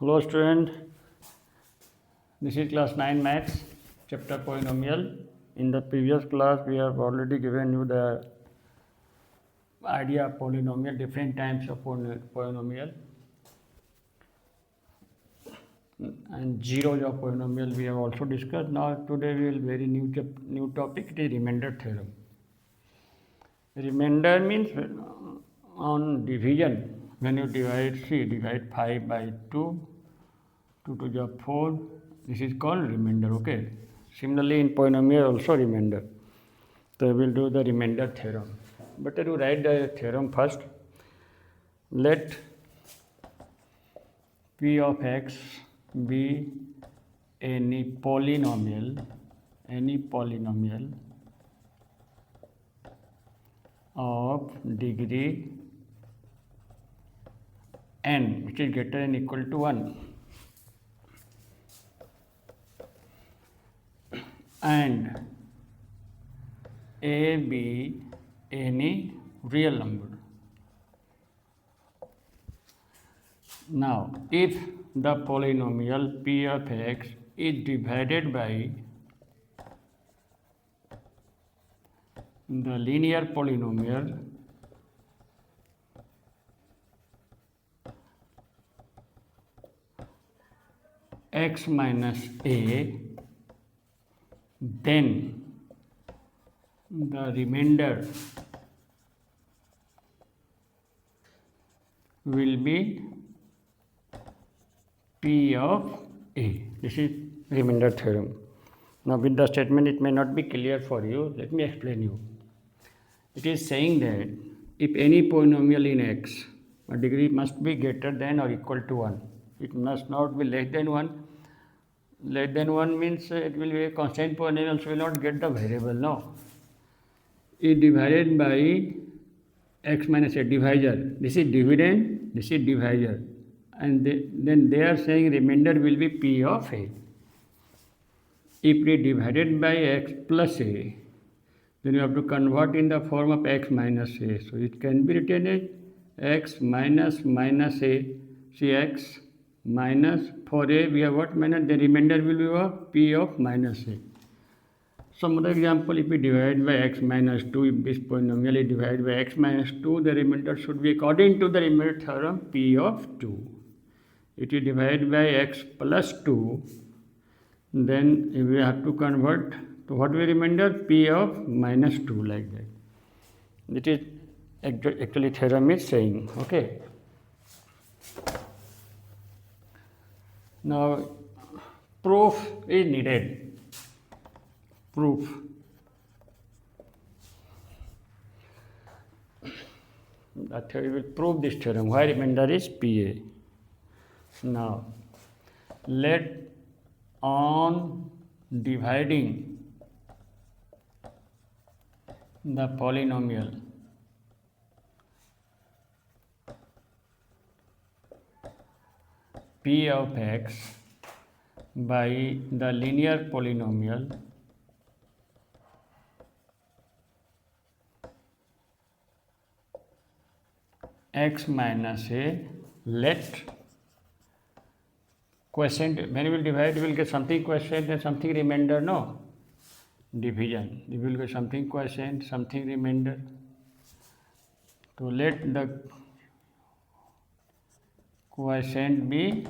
Hello student, this is class 9 maths, chapter polynomial. In the previous class we have already given you the idea of polynomial, different types of polynomial and zeros of polynomial we have also discussed. Now today we will very new topic, it is remainder theorem. Remainder means on division, when you divide 5 by 2, 2 to the 4, this is called remainder, okay. Similarly in polynomial also remainder. So we will do the remainder theorem. Better to write the theorem first. Let P of x be any polynomial of degree n which is greater than or equal to 1, and a be any real number. Now, if the polynomial p of x is divided by the linear polynomial x minus a, then the remainder will be P of A. This is remainder theorem. Now with the statement it may not be clear for you. Let me explain you. It is saying that if any polynomial in x, a degree must be greater than or equal to 1. It must not be less than 1. Less than 1 means it will be a constant polynomial, so will not get the variable, no. Is divided by x minus a, divisor. This is dividend, this is divisor. And then they are saying remainder will be P of A. If we divided by x plus a, then you have to convert in the form of x minus a. So it can be written as x minus a. See, x minus, for a we have what minus, the remainder will be what? P of minus a. Some other example, if we divide by x minus 2, if this polynomial is divided by x minus 2, the remainder should be according to the remainder theorem P of 2. It is divided by x plus 2, then we have to convert to what we remainder? P of minus 2, like that. It is actually theorem is saying, okay. Now proof is needed. Proof. The theory will prove this theorem. Why remainder is PA. Now, let on dividing the polynomial P of x by the linear polynomial x minus a, let quotient, when you will divide, you will get something quotient and something remainder, no? Division. You will get something quotient, something remainder. So let the quotient be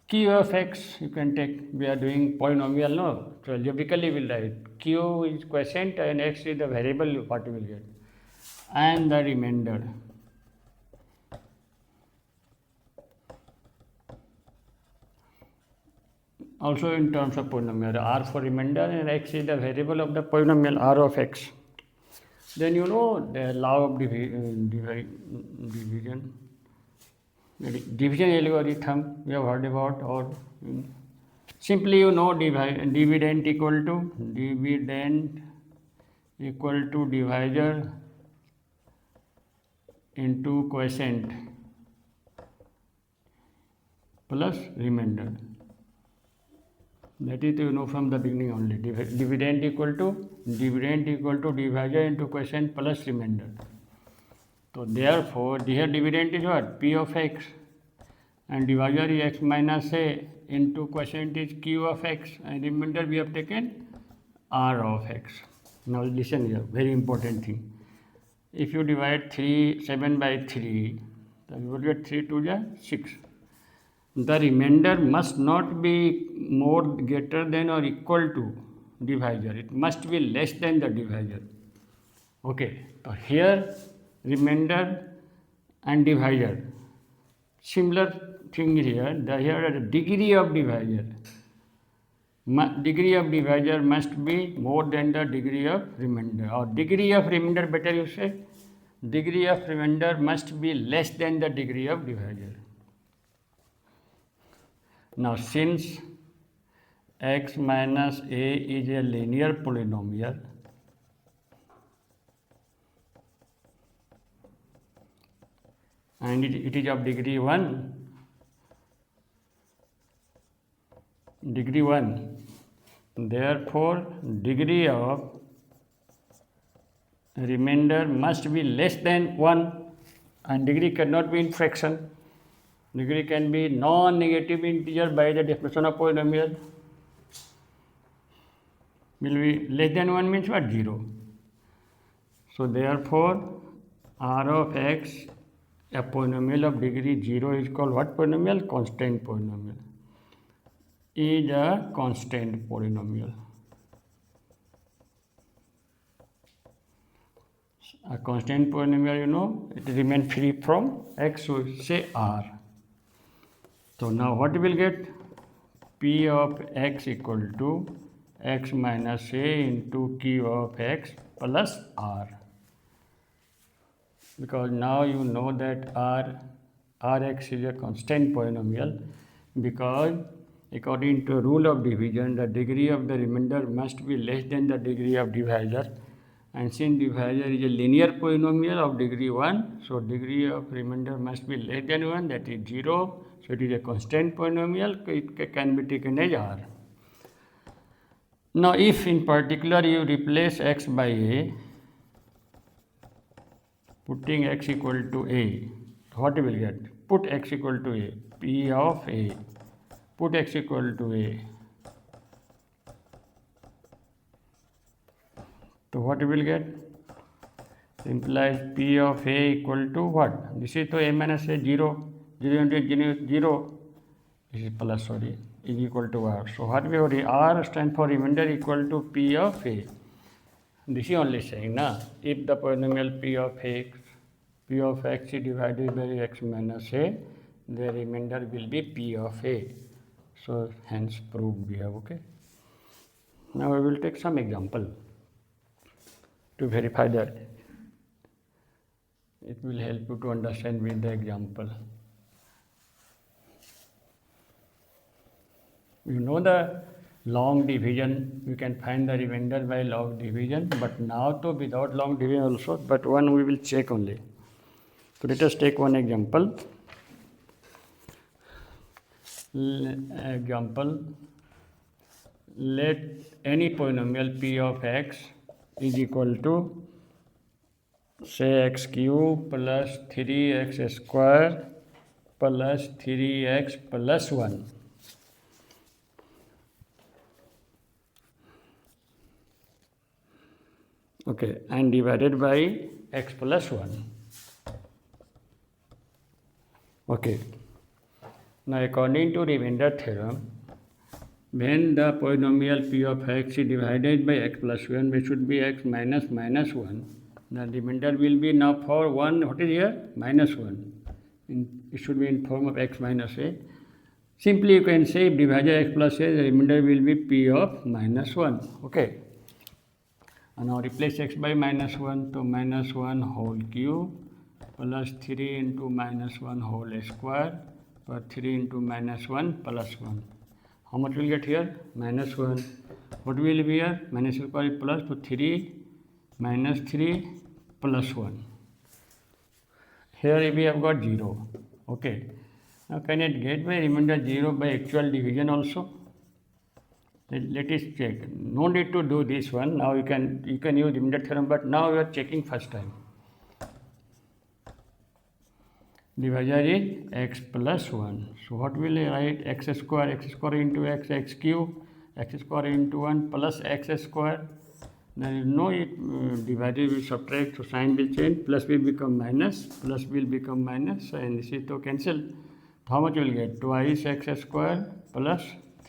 q of x, you can take, we are doing polynomial, no? So algebraically we will write q is quotient and x is the variable what you will get. And the remainder. Also in terms of polynomial, r for remainder and x is the variable of the polynomial r of x. Then you know the law of division. Division algorithm we have heard about, or simply you know dividend equal to divisor into quotient plus remainder. That is you know from the beginning only. Dividend equal to divisor into quotient plus remainder. So therefore, here dividend is what? P of x. and divisor is x minus a into quotient is q of x, and remainder we have taken r of x. Now listen here, very important thing. If you divide 7 by 3, then you will get 3 to the 6. The remainder must not be more greater than or equal to divisor. It must be less than the divisor. Okay, so here remainder and divisor. Similar thing here, here the degree of divisor. Degree of divisor must be more than the degree of remainder, or degree of remainder, better you say, degree of remainder must be less than the degree of divisor. Now since x minus a is a linear polynomial, and it is of degree 1, therefore degree of remainder must be less than 1, and degree cannot be in fraction. Degree can be non-negative integer by the definition of polynomial. Will be less than 1 means what? 0. So therefore r of x, a polynomial of degree 0, is called what polynomial? Constant polynomial. Is a constant polynomial. A constant polynomial, you know, it remains free from x, so say r. So now what we will get? P of x equal to x minus a into q of x plus r. Because now you know that rx is a constant polynomial, because according to rule of division, the degree of the remainder must be less than the degree of divisor, and since divisor is a linear polynomial of degree 1, so degree of remainder must be less than 1, that is 0, so it is a constant polynomial, it can be taken as r. Now if in particular you replace x by a, putting x equal to a, what you will get? Put x equal to a, p of a, put x equal to a. So what you will get? Implies p of a equal to what? This is to a minus a, 0, 0 into 0, this is plus, sorry, is equal to r. So what we have, r stands for remainder equal to p of a. This is only saying, na, if the polynomial p of x is divided by x minus a, the remainder will be p of a. So hence proved we have, okay. Now we will take some example to verify that. It will help you to understand with the example. You know the long division, we can find the remainder by long division, but now to without long division also, but one we will check only. So let us take one example. Let any polynomial p of x is equal to, say, x cube plus 3x square plus 3x plus 1. Okay, and divided by x plus 1. Okay. Now according to remainder theorem, when the polynomial p of x is divided by x plus 1, which should be x minus 1, the remainder will be now for 1, what is here? Minus 1. It should be in form of x minus a. Simply you can say if divisor x plus a, the remainder will be p of minus 1. Okay. And now replace x by minus 1, to minus 1 whole cube plus 3 into minus 1 whole square plus 3 into minus 1 plus 1. How much will get here? Minus 1. What will be here? Minus square plus to 3 minus 3 plus 1. Here we have got 0. Okay. Now can it get by remainder 0 by actual division also? Let us check. No need to do this one. Now you can use remainder theorem, but now we are checking first time. Divisor is x plus 1. So what will I write? X square into x cube, x square into 1 plus x square. Now you know it, divided will subtract, so sign will change, plus will become minus, plus will become minus, and this is to cancel. How much you will get? Twice x square plus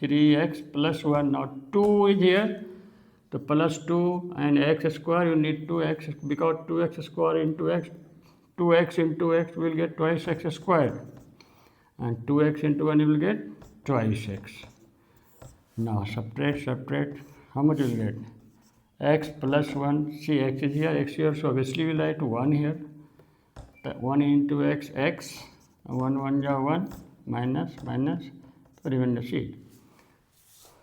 3x plus 1. Now 2 is here, so plus 2 and x square, you need 2x, because 2x square into x, 2x into x will get twice x squared, and 2x into 1 you will get twice x. Now subtract, how much you will get? X plus 1, see x is here, x here, so obviously we will write 1 here. 1 into x, 1 1 ja 1, minus, so remainder see.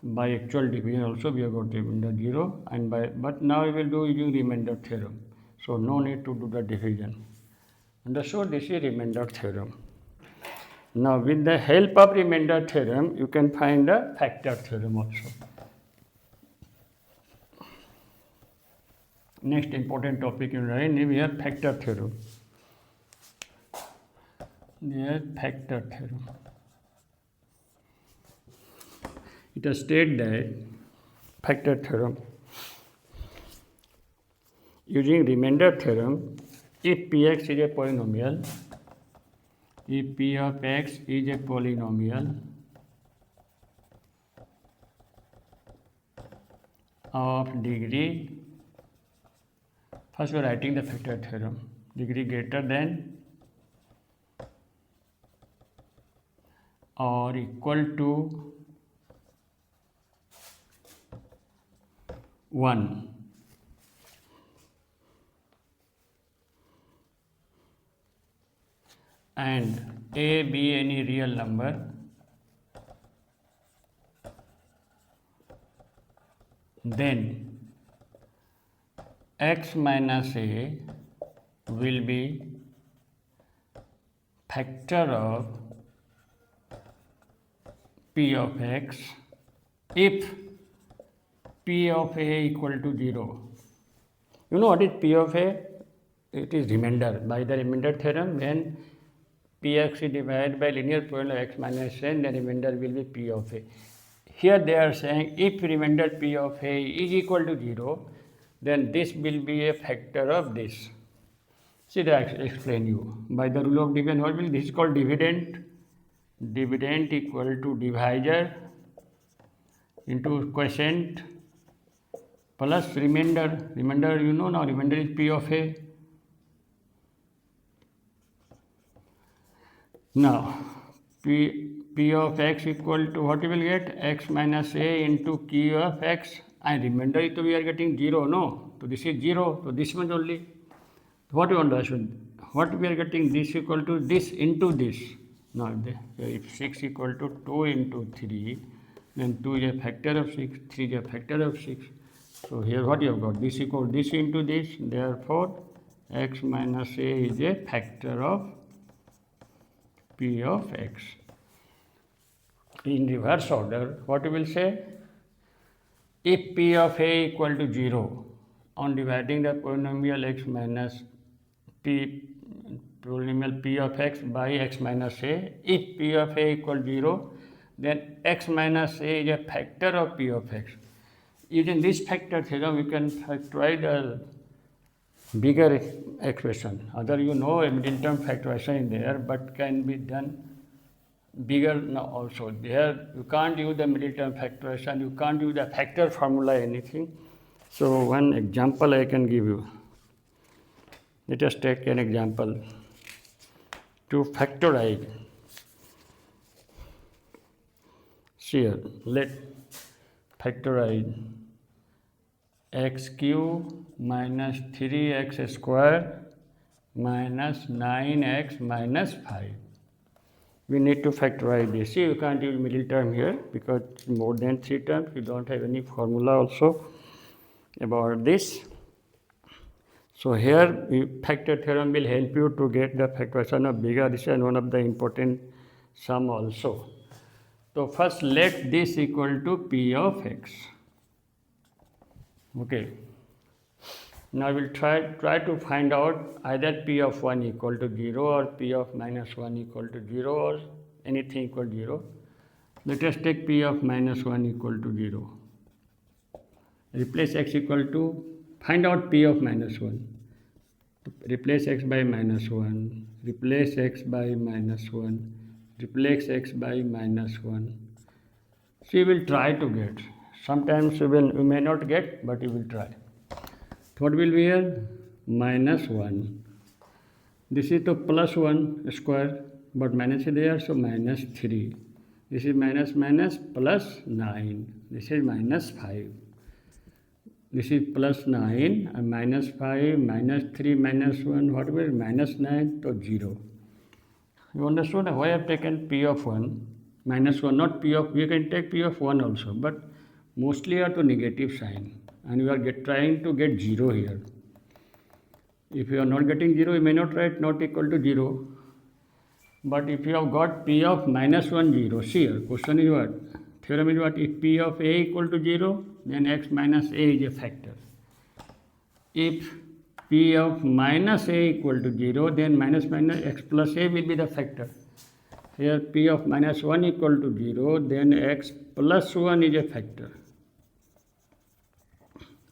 By actual division also we have got remainder 0, and but now we will do using remainder theorem. So no need to do the division. Understood? This is remainder theorem. Now with the help of remainder theorem, you can find the factor theorem also. Next important topic in writing, we have factor theorem. Here factor theorem. It has stated that factor theorem, using remainder theorem, if px is a polynomial, if p of x is a polynomial of degree, first we are writing the factor theorem, degree greater than or equal to 1, and a be any real number, then x minus a will be factor of p of x if p of a equal to 0. You know what is p of a? It is remainder. By the remainder theorem, when px is divided by linear polynomial x minus n, the remainder will be p of a. Here they are saying if remainder p of a is equal to 0, then this will be a factor of this. See, that I explain you. By the rule of division, what will this is called dividend. Dividend equal to divisor into quotient plus remainder. Remainder, you know now, remainder is p of a. Now, p of x equal to what you will get? X minus a into q of x, and remainder is we are getting 0, no? So this is 0, so this much only. What you understand? What we are getting, this equal to this into this. Now, if 6 equal to 2 into 3, then 2 is a factor of 6, 3 is a factor of 6. So here what you have got? This equal this into this, therefore x minus a is a factor of p of x. In reverse order, what you will say? If p of a equal to 0, on dividing the polynomial x minus p, polynomial p of x by x minus a, if p of a equal to 0, then x minus a is a factor of p of x. Using this factor theorem, we can factorize the bigger expression. Other you know a middle term factorization in there, but can be done bigger now also. There you can't use the middle term factorization, you can't use the factor formula, anything. So one example I can give you. Let us take an example to factorize. Here, let factorize x cube minus 3x square minus 9x minus 5. We need to factorize this. See, you can't use middle term here because more than 3 terms. You don't have any formula also about this. So here, factor theorem will help you to get the factorization of bigger addition, one of the important sum also. So first let this equal to p of x. Okay. Now we'll try to find out either p of 1 equal to 0 or p of minus 1 equal to 0 or anything equal to 0. Let us take p of minus 1 equal to 0. Replace x equal to, find out p of minus 1. Replace x by minus 1, replace x by minus 1, replace x by minus 1. So you will try to get. Sometimes you may not get, but you will try. What will be here? Minus 1. This is the plus 1 square, but minus is there, so minus 3. This is minus minus plus 9. This is minus 5. This is plus 9 and minus 5, minus 3, minus 1. What will be minus 9 to 0? You understood why I have taken p of 1, minus 1, not p of, we can take p of 1 also, but mostly are to negative sign. And you are trying to get 0 here. If you are not getting 0, you may not write not equal to 0. But if you have got p of minus 1, 0, see here, question is what? Theorem is what? If p of a equal to 0, then x minus a is a factor. If p of minus a equal to 0, then minus x plus a will be the factor. Here p of minus 1 equal to 0, then x plus 1 is a factor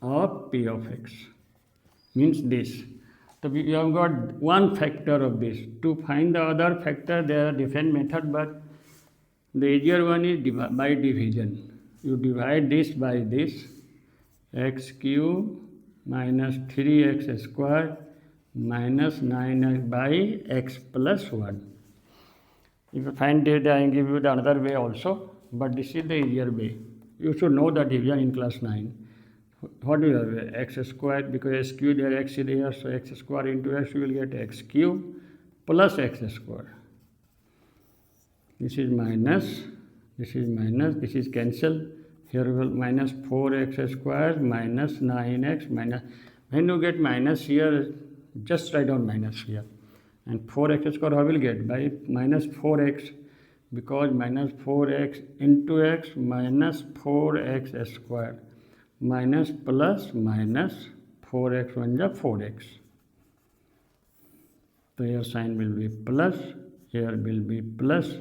of p of x. Means this. So we have got one factor of this. To find the other factor, there are different methods, but the easier one is by division. You divide this by this, x cube minus 3x square minus 9x by x plus 1. If you find it, I will give you the another way also, but this is the easier way. You should know the division in class 9. What do you have? X square, because x cube there, x is there, so x square into x, you will get x cube plus x square. This is minus, this is cancel. Here we will minus 4x square minus 9x minus. When you get minus here, just write down minus here. And 4x square how will get? By minus 4x, because minus 4x into x minus 4x square minus plus minus 4x 1 is 4x. So here sign will be plus, here will be plus.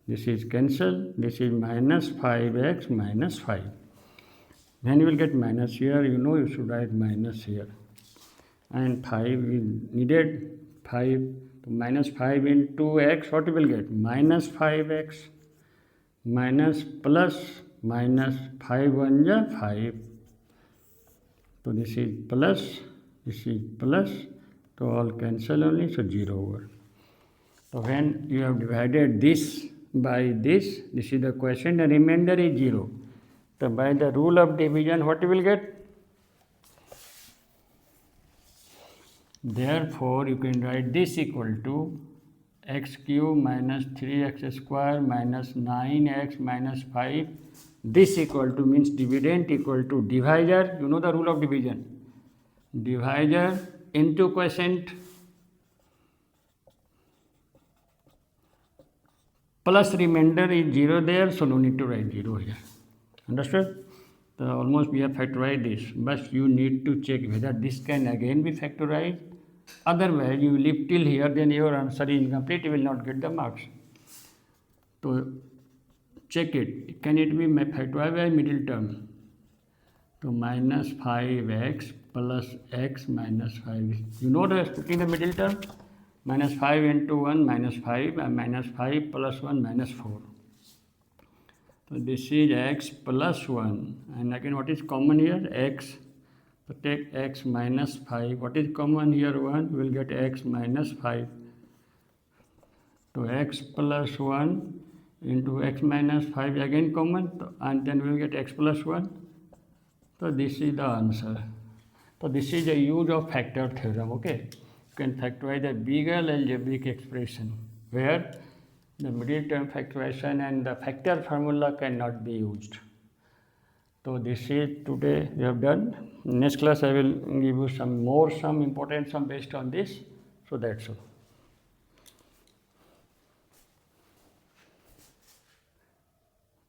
This is cancel. This is minus 5x minus 5. Then you will get minus here. You know you should write minus here. And 5 is needed. 5 minus 5 into x. What you will get? Minus 5x minus plus minus 5 1 is 5. So this is plus. This is plus. So all cancel only. So 0 over. So when you have divided this by this is the quotient, the remainder is 0. So by the rule of division, what you will get? Therefore, you can write this equal to x cube minus 3x square minus 9x minus 5. This equal to means dividend equal to divisor. You know the rule of division. Divisor into quotient plus remainder is 0 there, so no need to write 0 here. Understood? So almost we have factorized this, but you need to check whether this can again be factorized. Otherwise, you leave till here, then your answer is incomplete, you will not get the marks. So check it. Can it be factorized by middle term? So minus 5x plus x minus 5. You know the splitting the middle term? Minus 5 into 1 minus 5 and minus 5 plus 1 minus 4. So this is x plus 1, and again what is common here? X. So take x minus 5. What is common here? 1. We will get x minus 5. So x plus 1 into x minus 5 again common, and then we will get x plus 1. So this is the answer. So this is a use of factor theorem. Okay. You can factorize a bigger algebraic expression where the middle term factorization and the factor formula cannot be used. So this is today we have done. Next class I will give you some important sum based on this. So that's all.